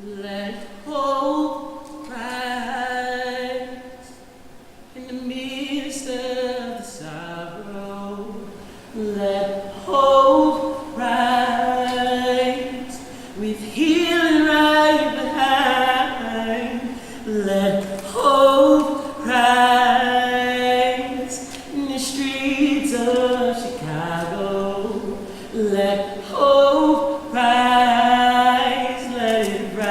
Let hope rise in the midst of the sorrow. Let hope rise with healing right behind. Let hope rise in the streets of Chicago. Let hope rise, let it rise,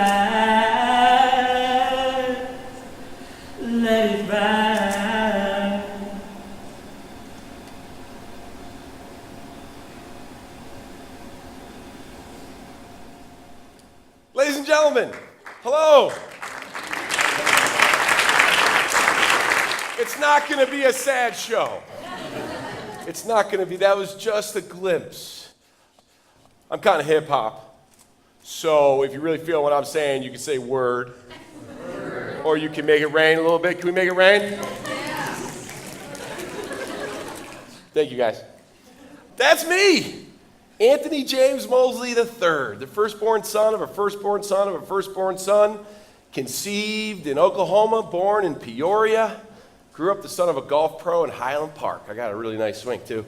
let it rise. Ladies and gentlemen, hello. It's not going to be a sad show. It's not going to be. That was just a glimpse. I'm kind of hip hop. So if you really feel what I'm saying, you can say word. Or you can make it rain a little bit. Can we make it rain? Yeah. Thank you, guys. That's me, Anthony James Moseley III, the firstborn son of a firstborn son of a firstborn son, conceived in Oklahoma, born in Peoria. Grew up the son of a golf pro in Highland Park. I got a really nice swing, too.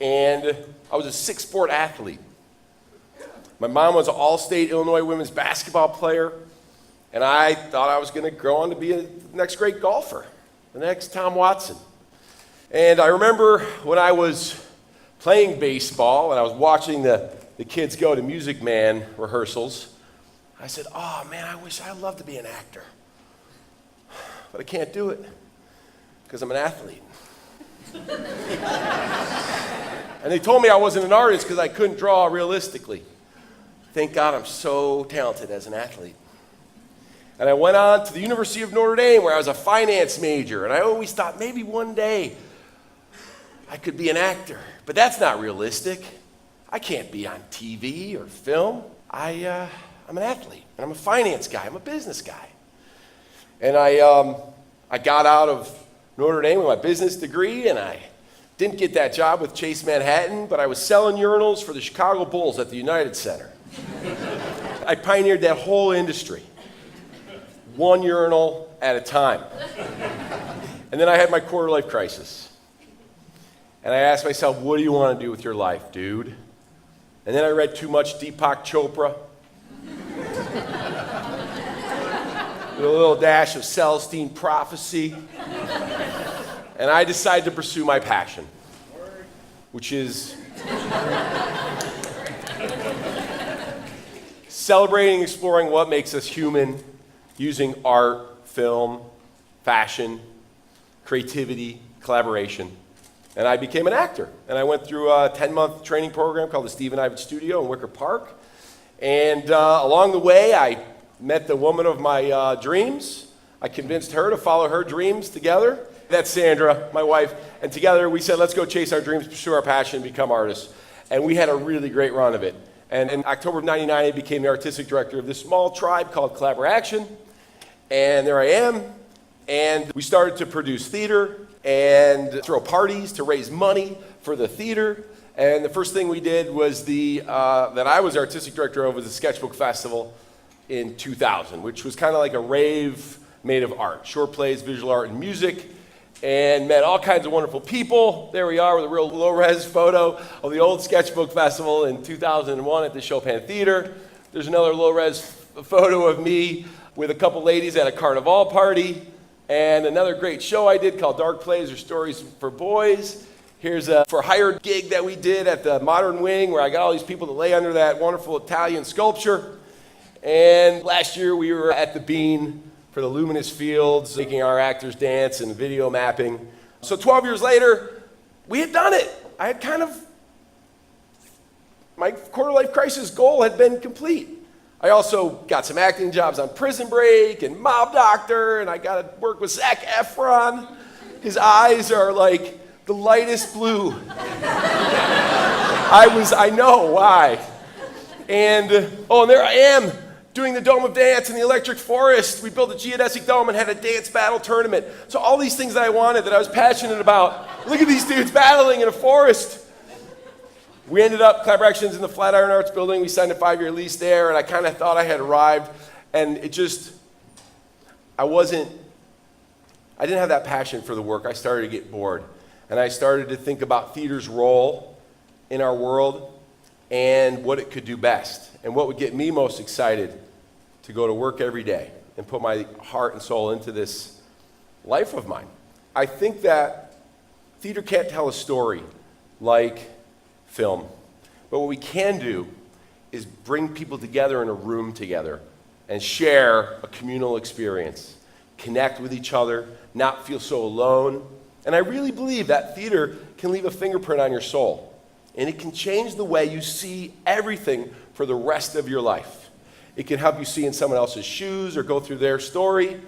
And I was a six-sport athlete. My mom was an all-state Illinois women's basketball player, and I thought I was going to grow on to be the next great golfer, the next Tom Watson. And I remember when I was playing baseball and I was watching the kids go to Music Man rehearsals, I said, oh, man, I'd love to be an actor. But I can't do it because I'm an athlete. And they told me I wasn't an artist because I couldn't draw realistically. Thank God I'm so talented as an athlete. And I went on to the University of Notre Dame where I was a finance major, and I always thought maybe one day I could be an actor. But that's not realistic. I can't be on TV or film. I'm an athlete, and I'm a finance guy. I'm a business guy. And I got out of Notre Dame with my business degree, and I didn't get that job with Chase Manhattan, but I was selling urinals for the Chicago Bulls at the United Center. I pioneered that whole industry, one urinal at a time. And then I had my quarter-life crisis. And I asked myself, what do you want to do with your life, dude? And then I read too much Deepak Chopra. With a little dash of Celestine prophecy. And I decided to pursue my passion, which is celebrating and exploring what makes us human using art, film, fashion, creativity, collaboration. And I became an actor. And I went through a 10-month training program called the Stephen Ivan Studio in Wicker Park. And along the way, I met the woman of my dreams. I convinced her to follow her dreams together. That's Sandra, my wife. And together we said, let's go chase our dreams, pursue our passion, become artists. And we had a really great run of it. And in October of '99, I became the artistic director of this small tribe called Collaboration. And there I am. And we started to produce theater and throw parties to raise money for the theater. And the first thing we did was that I was artistic director of was the Sketchbook Festival in 2000, which was kind of like a rave made of art, short plays, visual art, and music, and met all kinds of wonderful people. There we are with a real low-res photo of the old Sketchbook Festival in 2001 at the Chopin Theater. There's another low-res photo of me with a couple ladies at a carnival party, and another great show I did called Dark Plays or Stories for Boys. Here's a for-hire gig that we did at the Modern Wing where I got all these people to lay under that wonderful Italian sculpture. And last year we were at the Bean for the Luminous Fields, making our actors dance and video mapping. So 12 years later, we had done it. I had my quarter-life crisis goal had been complete. I also got some acting jobs on Prison Break and Mob Doctor, and I got to work with Zac Efron. His eyes are like the lightest blue. I know why. And there I am, doing the Dome of Dance in the Electric Forest. We built a geodesic dome and had a dance battle tournament. So all these things that I wanted, that I was passionate about. Look at these dudes battling in a forest. We ended up collaborations in the Flatiron Arts Building. We signed a 5-year lease there, and I kind of thought I had arrived. And it just, I didn't have that passion for the work. I started to get bored. And I started to think about theater's role in our world and what it could do best, and what would get me most excited to go to work every day and put my heart and soul into this life of mine. I think that theater can't tell a story like film, but what we can do is bring people together in a room together and share a communal experience, connect with each other, not feel so alone. And I really believe that theater can leave a fingerprint on your soul, and it can change the way you see everything for the rest of your life. It can help you see in someone else's shoes or go through their story.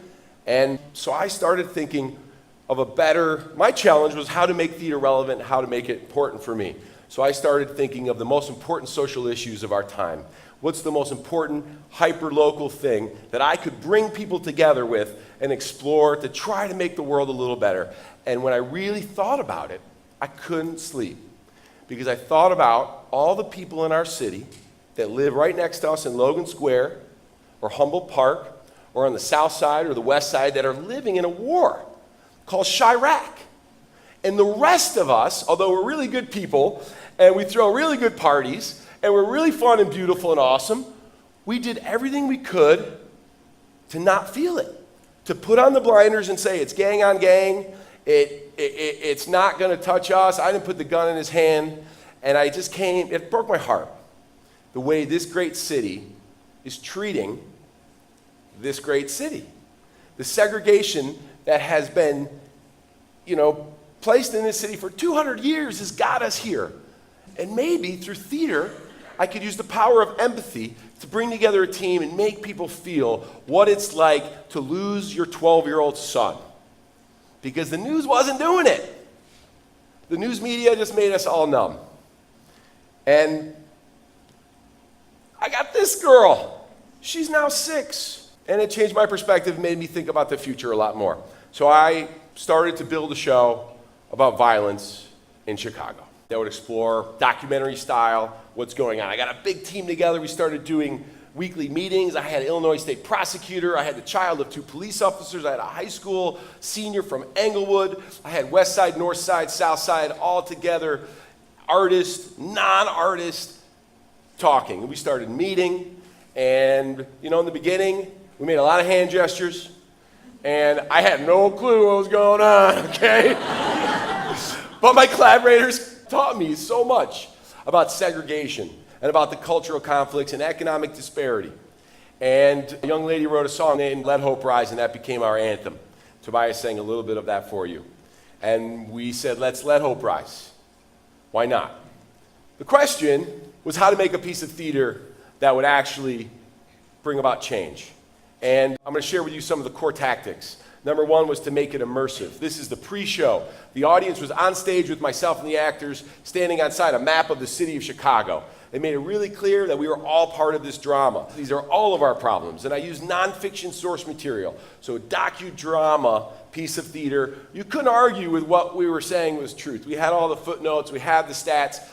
And so I started thinking of my challenge was how to make theater relevant, how to make it important for me. So I started thinking of the most important social issues of our time. What's the most important hyper-local thing that I could bring people together with and explore to try to make the world a little better? And when I really thought about it, I couldn't sleep, because I thought about all the people in our city that live right next to us in Logan Square or Humboldt Park or on the south side or the west side that are living in a war called Chirac. And the rest of us, although we're really good people and we throw really good parties and we're really fun and beautiful and awesome, we did everything we could to not feel it, to put on the blinders and say it's gang on gang, it's not going to touch us. I didn't put the gun in his hand, and it broke my heart, the way this great city is treating this great city. The segregation that has been, placed in this city for 200 years has got us here. And maybe through theater, I could use the power of empathy to bring together a team and make people feel what it's like to lose your 12-year-old son. Because the news wasn't doing it. The news media just made us all numb. And I got this girl. She's now 6. And it changed my perspective and made me think about the future a lot more. So I started to build a show about violence in Chicago that would explore documentary style what's going on. I got a big team together. We started doing weekly meetings. I had an Illinois state prosecutor. I had the child of 2 police officers. I had a high school senior from Englewood. I had West Side, North Side, South Side, all together, artists, non-artists, talking. And we started meeting. And, in the beginning, we made a lot of hand gestures. And I had no clue what was going on, okay? But my collaborators taught me so much about segregation and about the cultural conflicts and economic disparity. And a young lady wrote a song named Let Hope Rise, and that became our anthem. Tobias sang a little bit of that for you. And we said, let's let hope rise. Why not? The question was how to make a piece of theater that would actually bring about change. And I'm going to share with you some of the core tactics. Number 1 was to make it immersive. This is the pre-show. The audience was on stage with myself and the actors standing outside a map of the city of Chicago. They made it really clear that we were all part of this drama. These are all of our problems. And I used nonfiction source material. So a docudrama piece of theater. You couldn't argue with what we were saying was truth. We had all the footnotes. We had the stats.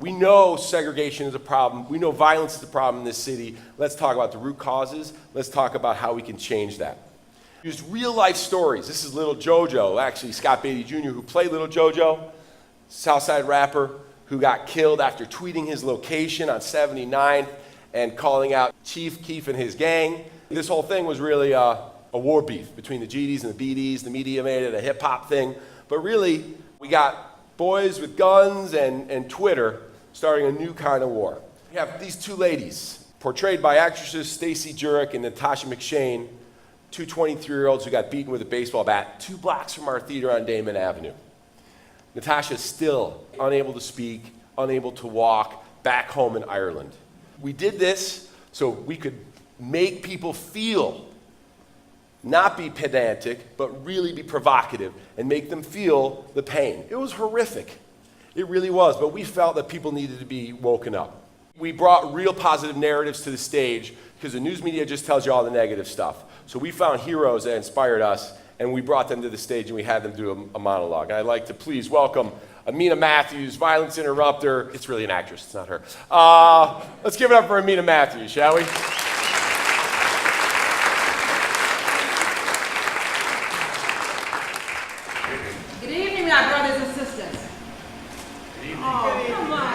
We know segregation is a problem. We know violence is a problem in this city. Let's talk about the root causes. Let's talk about how we can change that. Used real-life stories. This is Little JoJo, actually Scott Beatty Jr., who played Little JoJo, Southside rapper, who got killed after tweeting his location on 79th and calling out Chief Keef and his gang. This whole thing was really a war beef between the GDs and the BDs. The media made it a hip-hop thing. But really, we got boys with guns and Twitter starting a new kind of war. We have these 2 ladies, portrayed by actresses Stacey Jurek and Natasha McShane, 2 23-year-olds who got beaten with a baseball bat 2 blocks from our theater on Damon Avenue. Natasha's still unable to speak, unable to walk, back home in Ireland. We did this so we could make people feel, not be pedantic, but really be provocative and make them feel the pain. It was horrific. It really was, but we felt that people needed to be woken up. We brought real positive narratives to the stage because the news media just tells you all the negative stuff. So we found heroes that inspired us, and we brought them to the stage and we had them do a monologue. And I'd like to please welcome Amina Matthews, violence interrupter. It's really an actress, it's not her. Let's give it up for Amina Matthews, shall we? Good evening, my brothers and sisters. Good evening. Oh, come on.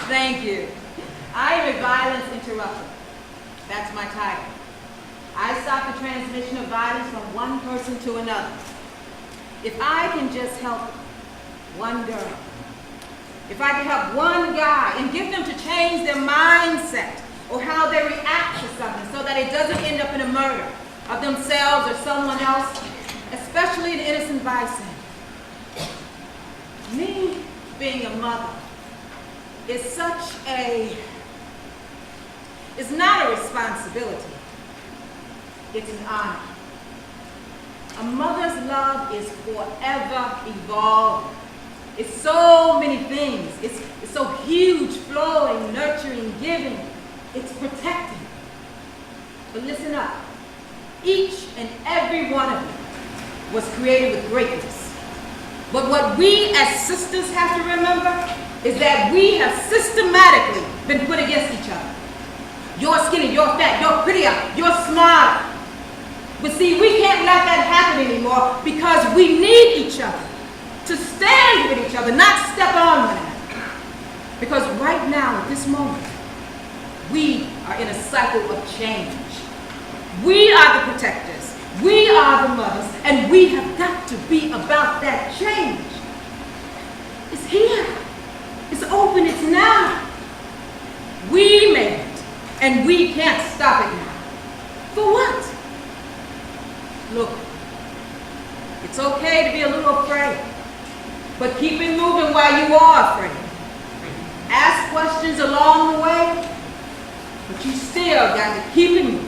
Thank you. I am a violence interrupter. That's my title. I stop the transmission of violence from one person to another. If I can just help one girl, if I can help one guy and get them to change their mindset or how they react to something so that it doesn't end up in a murder of themselves or someone else, especially an innocent bystander. Me being a mother is it's not a responsibility, it's an honor. A mother's love is forever evolving. It's so many things. It's so huge, flowing, nurturing, giving. It's protecting. But listen up. Each and every one of you was created with greatness. But what we as sisters have to remember is that we have systematically been put against each other. You're skinny, you're fat, you're prettier, you're smarter. But see, we can't let that happen anymore because we need each other to stand with each other, not step on one another. Because right now, at this moment, we are in a cycle of change. We are the protectors, we are the mothers, and we have got to be about that change. It's here, it's open, it's now. We made it, and we can't stop it now. For what? Look, it's okay to be a little afraid, but keep it moving while you are afraid. Ask questions along the way, but you still got to keep it moving.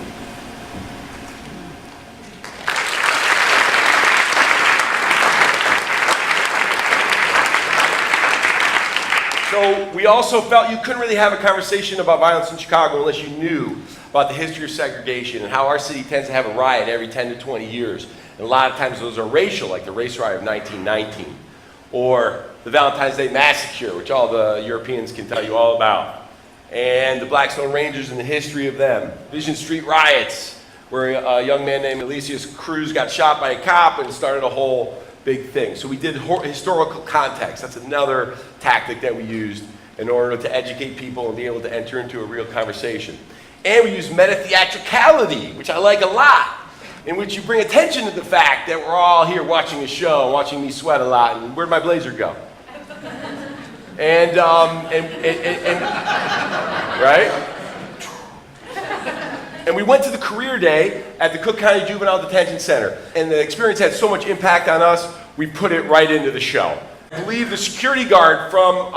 So we also felt you couldn't really have a conversation about violence in Chicago unless you knew about the history of segregation and how our city tends to have a riot every 10 to 20 years. And a lot of times those are racial, like the race riot of 1919, or the Valentine's Day Massacre, which all the Europeans can tell you all about, and the Blackstone Rangers and the history of them. Vision Street riots, where a young man named Elysius Cruz got shot by a cop and started a whole big thing. So we did historical context. That's another tactic that we used in order to educate people and be able to enter into a real conversation. And we use meta-theatricality, which I like a lot, in which you bring attention to the fact that we're all here watching a show, watching me sweat a lot, and where'd my blazer go? And right? And we went to the career day at the Cook County Juvenile Detention Center, and the experience had so much impact on us, we put it right into the show. I believe the security guard from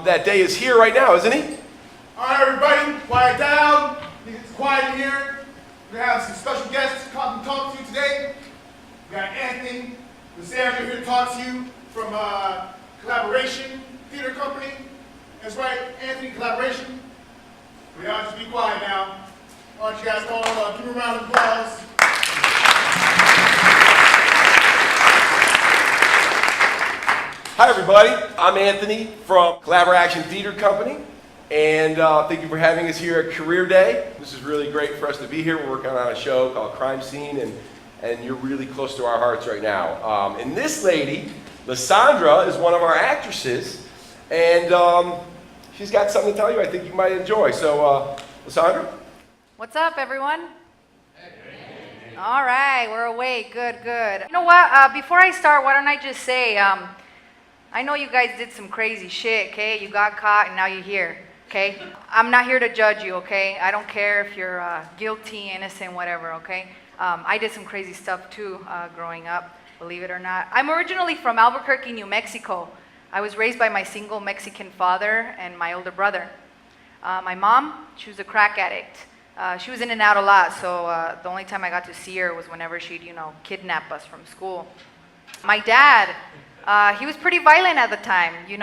that day is here right now, isn't he? All right, everybody, quiet down. It's quiet in here. We're going to have some special guests come and talk to you today. We got Anthony Moseley here to talk to you from Collaboration Theater Company. That's right, Anthony, Collaboration. We all just be quiet now. Why don't you guys all give me a round of applause. Hi, everybody. I'm Anthony from Collaboration Theater Company. And thank you for having us here at Career Day. This is really great for us to be here. We're working on a show called Crime Scene, and you're really close to our hearts right now. And this lady, Lysandra, is one of our actresses, and she's got something to tell you I think you might enjoy. So, Lysandra? What's up, everyone? Hey. All right, we're awake. Good, good. You know what? Before I start, why don't I just say, I know you guys did some crazy shit, okay? You got caught, and now you're here. Okay? I'm not here to judge you, okay? I don't care if you're guilty, innocent, whatever, okay? I did some crazy stuff too growing up, believe it or not. I'm originally from Albuquerque, New Mexico. I was raised by my single Mexican father and my older brother. My mom, she was a crack addict. She was in and out a lot, so the only time I got to see her was whenever she'd, kidnap us from school. My dad, he was pretty violent at the time, he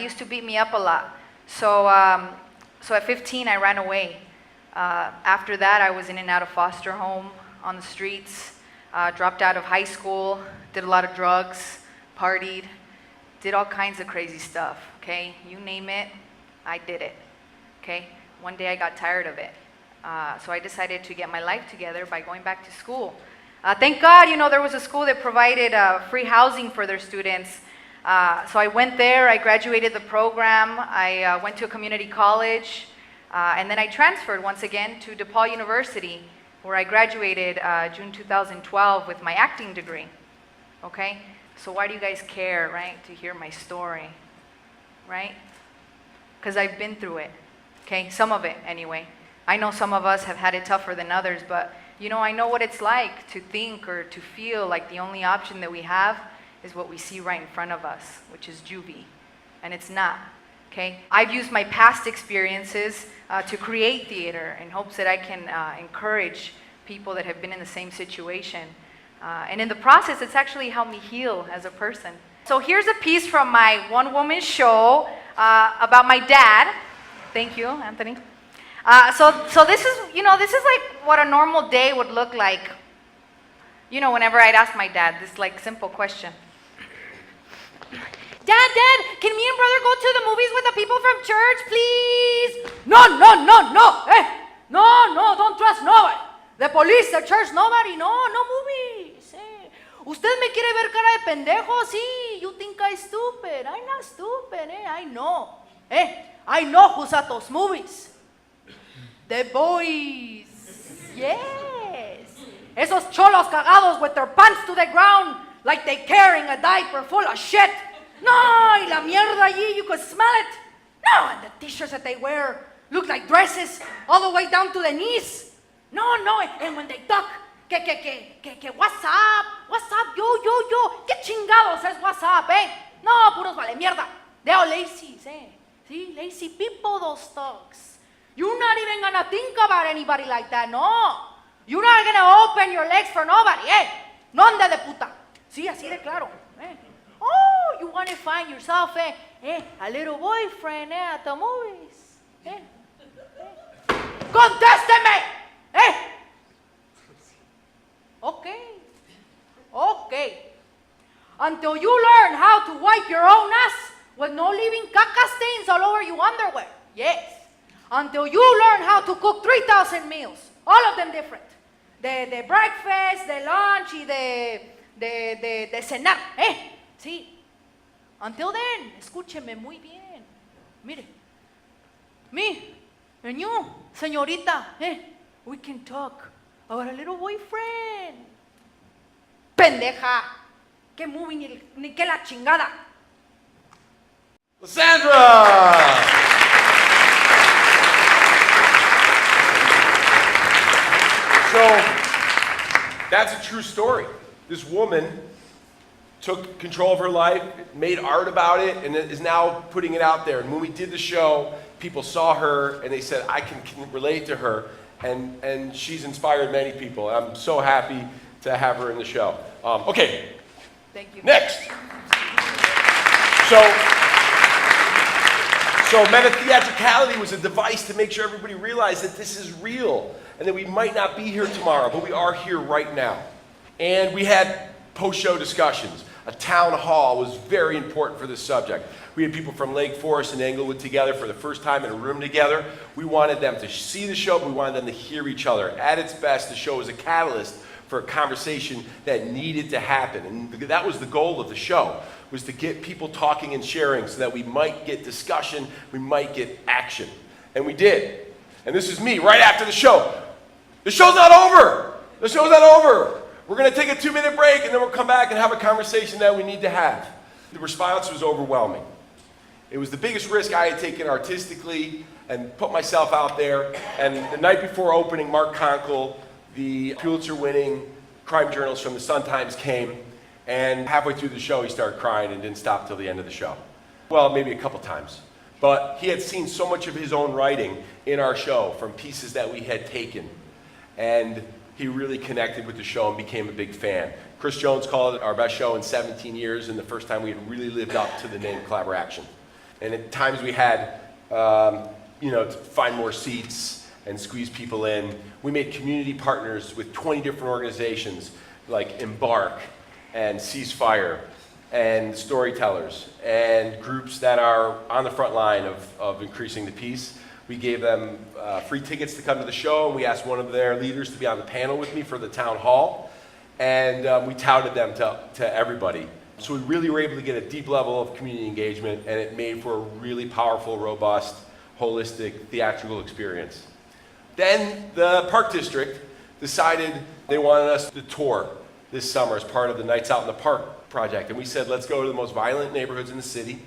used to beat me up a lot. So at 15, I ran away. After that, I was in and out of foster home, on the streets, dropped out of high school, did a lot of drugs, partied, did all kinds of crazy stuff, okay? You name it, I did it, okay? One day I got tired of it. So I decided to get my life together by going back to school. Thank God, there was a school that provided free housing for their students. So I went there, I graduated the program, I went to a community college, and then I transferred once again to DePaul University, where I graduated June 2012 with my acting degree, okay? So why do you guys care, right, to hear my story, right? Because I've been through it, okay? Some of it, anyway. I know some of us have had it tougher than others, but, I know what it's like to think or to feel like the only option that we have is what we see right in front of us, which is juvie, and it's not, okay? I've used my past experiences to create theater in hopes that I can encourage people that have been in the same situation. And in the process, it's actually helped me heal as a person. So here's a piece from my one-woman show about my dad. Thank you, Anthony. So this is, this is like what a normal day would look like. Whenever I'd ask my dad this like simple question. Dad, can me and brother go to the movies with the people from church, please? No. No, don't trust nobody. The police, the church, nobody. No movies. Usted me quiere ver cara de pendejo, sí. You think I'm stupid. I'm not stupid, I know. I know who's at those movies. The boys. Yes. Esos cholos cagados with their pants to the ground like they carrying a diaper full of shit. No, y la mierda allí, you could smell it. No, and the t-shirts that they wear look like dresses all the way down to the knees. No, and when they talk, que, what's up, yo, que chingados es what's up, No, puros vale mierda. They are lazy, See, lazy people, those thugs. You're not even gonna think about anybody like that, no. You're not gonna open your legs for nobody, Nonde de puta. Sí, así de claro, Oh, you want to find yourself, a little boyfriend, at the movies, Contésteme, Okay. Until you learn how to wipe your own ass with no leaving caca stains all over your underwear. Yes. Until you learn how to cook 3,000 meals, all of them different. The breakfast, the lunch, y de cenar, Sí. Until then, escúcheme muy bien. Mire. Me and you, señorita, we can talk about a little boyfriend. Pendeja. ¿Qué movie ni qué la chingada? Lysandra! So, that's a true story. This woman took control of her life, made art about it, and is now putting it out there. And when we did the show, people saw her and they said, I can relate to her. And she's inspired many people. I'm so happy to have her in the show. Okay. Thank you. Next. So meta-theatricality was a device to make sure everybody realized that this is real and that we might not be here tomorrow, but we are here right now. And we had post-show discussions. A town hall was very important for this subject. We had people from Lake Forest and Englewood together for the first time in a room together. We wanted them to see the show, but we wanted them to hear each other. At its best, the show was a catalyst for a conversation that needed to happen. And that was the goal of the show, was to get people talking and sharing so that we might get discussion, we might get action. And we did. And this is me right after the show. The show's not over. The show's not over. We're going to take a 2-minute break and then we'll come back and have a conversation that we need to have. The response was overwhelming. It was the biggest risk I had taken artistically and put myself out there. And the night before opening, Mark Conkle, the Pulitzer-winning crime journalist from the Sun-Times, came, and halfway through the show he started crying and didn't stop till the end of the show. Well, maybe a couple times. But he had seen so much of his own writing in our show from pieces that we had taken. And he really connected with the show and became a big fan. Chris Jones called it our best show in 17 years and the first time we had really lived up to the name Collaboration. And at times we had, to find more seats and squeeze people in. We made community partners with 20 different organizations like Embark and Ceasefire and storytellers and groups that are on the front line of increasing the peace. We gave them free tickets to come to the show, and we asked one of their leaders to be on the panel with me for the town hall, and we touted them to everybody. So we really were able to get a deep level of community engagement, and it made for a really powerful, robust, holistic, theatrical experience. Then the Park District decided they wanted us to tour this summer as part of the Nights Out in the Park project. And we said, let's go to the most violent neighborhoods in the city.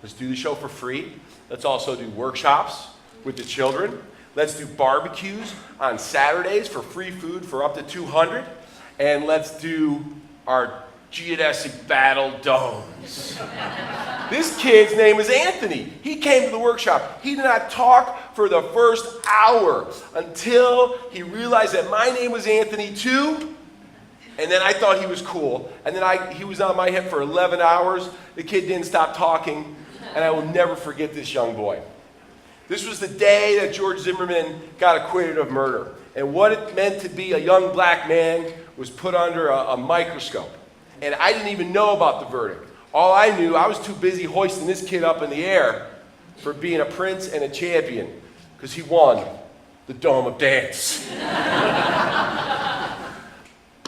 Let's do the show for free. Let's also do workshops with the children. Let's do barbecues on Saturdays for free food for up to 200. And let's do our geodesic battle domes. This kid's name is Anthony. He came to the workshop. He did not talk for the first hour until he realized that my name was Anthony too. And then I thought he was cool. And then he was on my hip for 11 hours. The kid didn't stop talking. And I will never forget this young boy. This was the day that George Zimmerman got acquitted of murder. And what it meant to be a young black man was put under a microscope. And I didn't even know about the verdict. All I knew, I was too busy hoisting this kid up in the air for being a prince and a champion, because he won the Dome of Dance.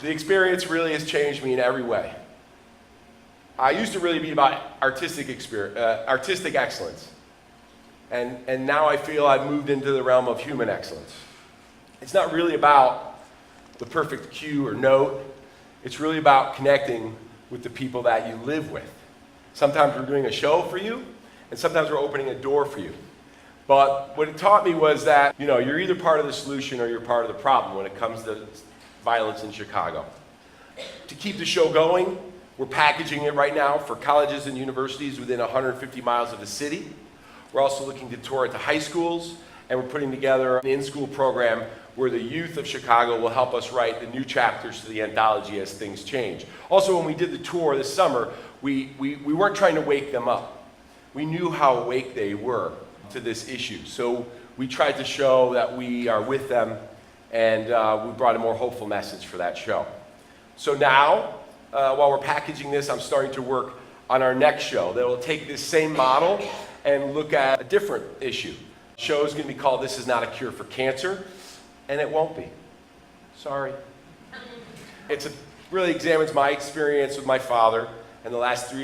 The experience really has changed me in every way. I used to really be about artistic excellence. And now I feel I've moved into the realm of human excellence. It's not really about the perfect cue or note. It's really about connecting with the people that you live with. Sometimes we're doing a show for you, and sometimes we're opening a door for you. But what it taught me was that, you're either part of the solution or you're part of the problem when it comes to violence in Chicago. To keep the show going, we're packaging it right now for colleges and universities within 150 miles of the city. We're also looking to tour it to high schools, and we're putting together an in-school program where the youth of Chicago will help us write the new chapters to the anthology as things change. Also, when we did the tour this summer, we weren't trying to wake them up. We knew how awake they were to this issue. So we tried to show that we are with them, and we brought a more hopeful message for that show. So now, while we're packaging this, I'm starting to work on our next show that will take this same model and look at a different issue. The show is going to be called This Is Not a Cure for Cancer. And it won't be. Sorry. It really examines my experience with my father and the last 3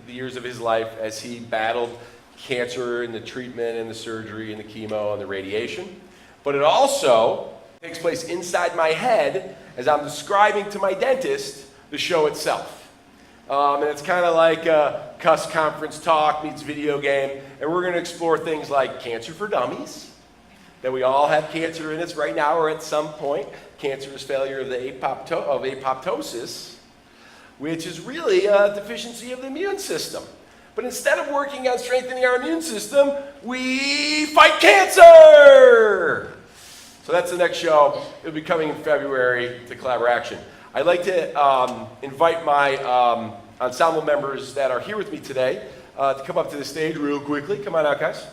years of his life as he battled cancer and the treatment and the surgery and the chemo and the radiation. But it also takes place inside my head as I'm describing to my dentist the show itself. And it's kind of like a Cusp conference talk meets video game. And we're going to explore things like cancer for dummies, that we all have cancer in us right now or at some point. Cancer is failure of the apoptosis, which is really a deficiency of the immune system. But instead of working on strengthening our immune system, we fight cancer! So that's the next show. It'll be coming in February to Collaborative Action. I'd like to invite my ensemble members that are here with me today to come up to the stage real quickly. Come on out, guys.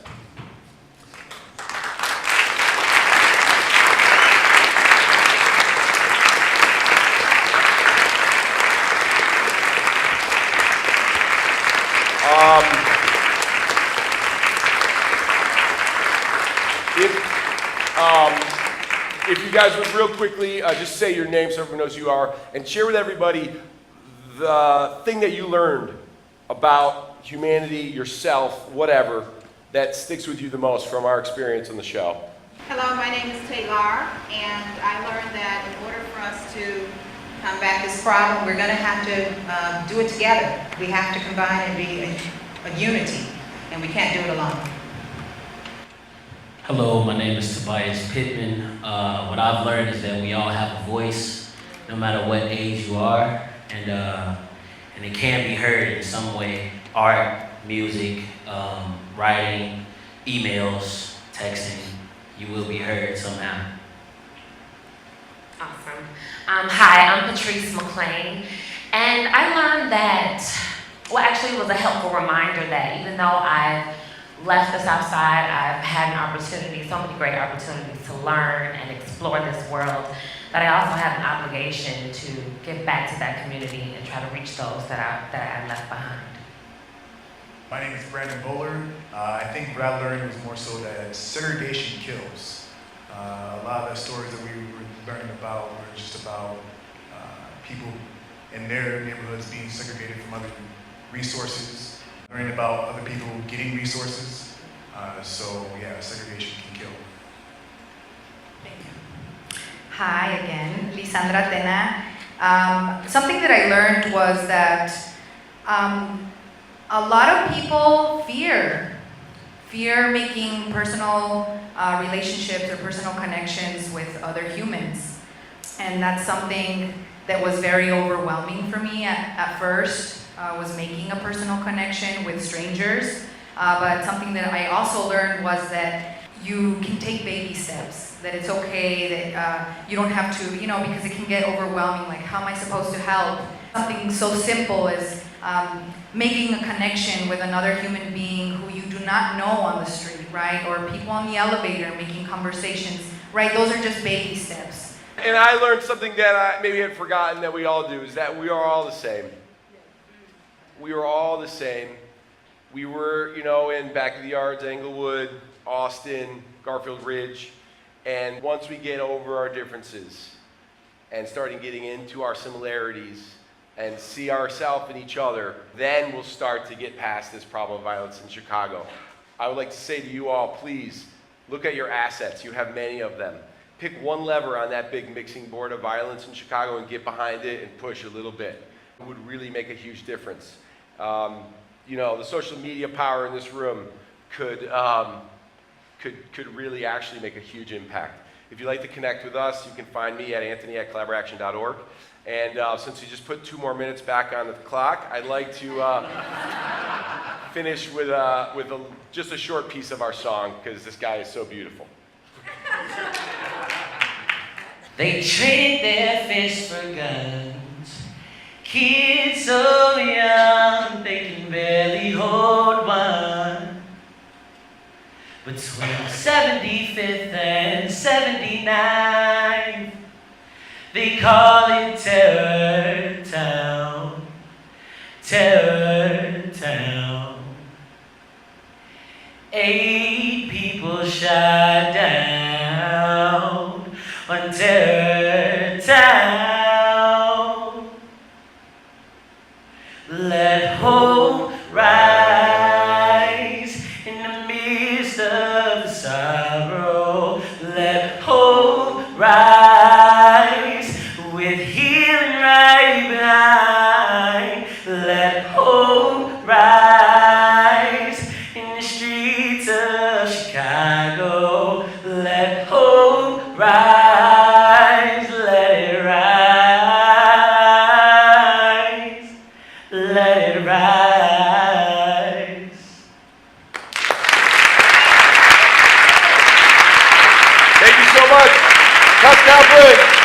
If you guys would real quickly just say your name so everyone knows who you are, and share with everybody the thing that you learned about humanity, yourself, whatever, that sticks with you the most from our experience on the show. Hello, my name is Taylor, and I learned that in order for us to combat this problem, we're going to have to do it together. We have to combine and be a unity, and we can't do it alone. Hello, my name is Tobias Pittman. What I've learned is that we all have a voice, no matter what age you are, and it can be heard in some way. Art, music, writing, emails, texting, you will be heard somehow. Awesome. Hi, I'm Patrice McLean, and I learned that, well, actually it was a helpful reminder that even though I've left the South Side, I've had an opportunity, so many great opportunities to learn and explore this world, that I also have an obligation to give back to that community and try to reach those that I left behind. My name is Brandon Bowler. I think what I learned was more so that segregation kills. A lot of the stories that we were learning about were just about people in their neighborhoods being segregated from other resources, learning about other people getting resources. So yeah, segregation can kill. Thank you. Hi again, Lisandra Tena. Something that I learned was that a lot of people fear making personal relationships or personal connections with other humans. And that's something that was very overwhelming for me at first, was making a personal connection with strangers. But something that I also learned was that you can take baby steps, that it's okay, that you don't have to, because it can get overwhelming, like how am I supposed to help? Something so simple as making a connection with another human being who you do not know on the street, right? Or people on the elevator making conversations, right? Those are just baby steps. And I learned something that I maybe had forgotten that we all do, is that we are all the same. We are all the same. We were, in back of the yards, Englewood, Austin, Garfield Ridge, and once we get over our differences and starting getting into our similarities and see ourselves in each other, then we'll start to get past this problem of violence in Chicago. I would like to say to you all, please, look at your assets. You have many of them. Pick one lever on that big mixing board of violence in Chicago and get behind it and push a little bit. It would really make a huge difference. The social media power in this room could really actually make a huge impact. If you'd like to connect with us, you can find me at anthony@collaboraction.org. And since you just put 2 more minutes back on the clock, I'd like to finish with just a short piece of our song, because this guy is so beautiful. They traded their fists for guns. Kids so young, they can barely hold one. Between 75th and 79th, they call it Terror Town, Terror Town. 8 people shot down on Terror Town. Let hope rise in the midst of the sorrow. Let hope rise with healing right behind. Let hope rise in the streets of Chicago. Let hope rise, let it rise, let it rise. Thank you so much. Cusp.